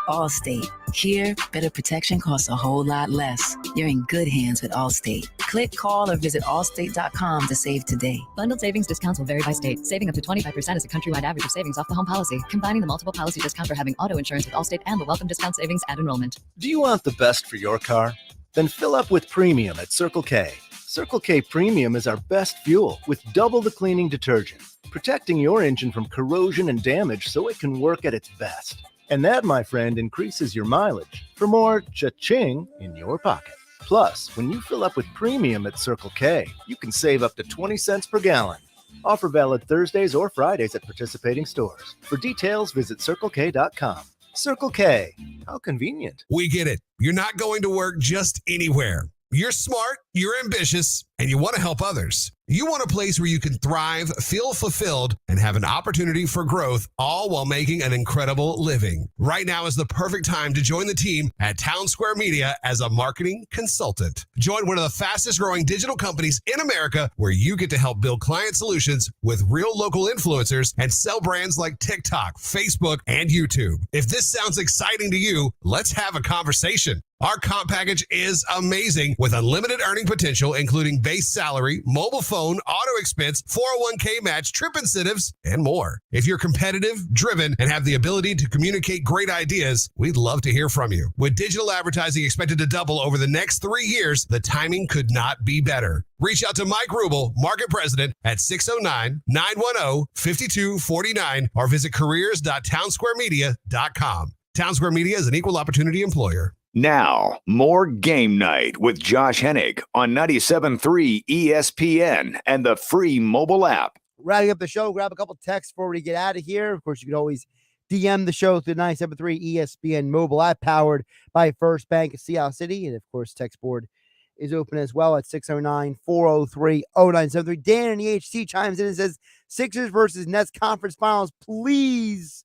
Allstate. Here, better protection costs a whole lot less. You're in good hands with Allstate. Click, call, or visit allstate.com to save today. Bundled savings discounts will vary by state. Saving up to 25% is a countrywide average of savings off the home policy. Combining the multiple policy discount for having auto insurance with Allstate and the welcome discount savings at enrollment. Do you want the best for your car? Then fill up with premium at Circle K. Circle K Premium is our best fuel with double the cleaning detergent, protecting your engine from corrosion and damage so it can work at its best. And that, my friend, increases your mileage for more cha-ching in your pocket. Plus, when you fill up with premium at Circle K, you can save up to 20 cents per gallon. Offer valid Thursdays or Fridays at participating stores. For details, visit CircleK.com. Circle K, how convenient. We get it. You're not going to work just anywhere. You're smart, you're ambitious, and you want to help others. You want a place where you can thrive, feel fulfilled, and have an opportunity for growth, all while making an incredible living. Right now is the perfect time to join the team at Town Square Media as a marketing consultant. Join one of the fastest growing digital companies in America where you get to help build client solutions with real local influencers and sell brands like TikTok, Facebook, and YouTube. If this sounds exciting to you, let's have a conversation. Our comp package is amazing with unlimited earning potential, including base salary, mobile phone, auto expense, 401k match, trip incentives, and more. If you're competitive, driven, and have the ability to communicate great ideas, we'd love to hear from you. With digital advertising expected to double over the next 3 years, the timing could not be better. Reach out to Mike Rubel, Market President, at 609-910-5249 or visit careers.townsquaremedia.com. Town Square Media is an equal opportunity employer. Now, more Game Night with Josh Hennig on 97.3 ESPN and the free mobile app. Wrapping up the show, grab a couple texts before we get out of here. Of course, you can always DM the show through the 97.3 ESPN mobile app powered by First Bank of Sea City. And, of course, text board is open as well at 609-403-0973. Dan in the HC chimes in and says, Sixers versus Nets conference finals, please.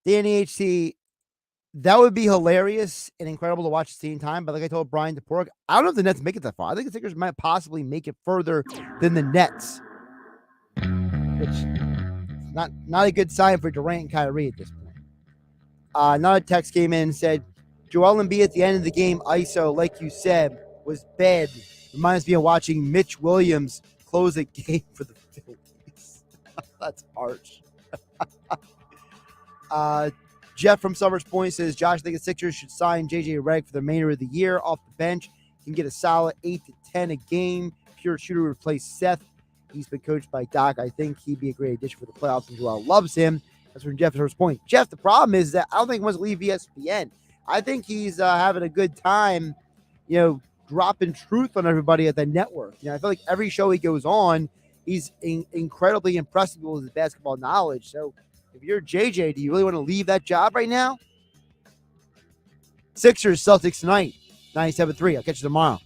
Dan in the HC, that would be hilarious and incredible to watch at the same time. But like I told Bryan Toporek, I don't know if the Nets make it that far. I think the Sixers might possibly make it further than the Nets, which is not a good sign for Durant and Kyrie at this point. Another text came in and said, Joel Embiid at the end of the game, ISO, like you said, was bad. Reminds me of watching Mitch Williams close a game for the Phillies. That's harsh. Jeff from Summers Point says, Josh, I think the Sixers should sign J.J. Redick for the remainder of the year off the bench. Can get a solid 8 to 10 a game. Pure shooter to replace Seth. He's been coached by Doc. I think he'd be a great addition for the playoffs, and Joel loves him. That's from Jeff Summers Point. Jeff, the problem is that I don't think he wants to leave ESPN. I think he's having a good time, dropping truth on everybody at the network. I feel like every show he goes on, he's incredibly impressive with his basketball knowledge. So, if you're JJ, do you really want to leave that job right now? Sixers, Celtics tonight, 97-3. I'll catch you tomorrow.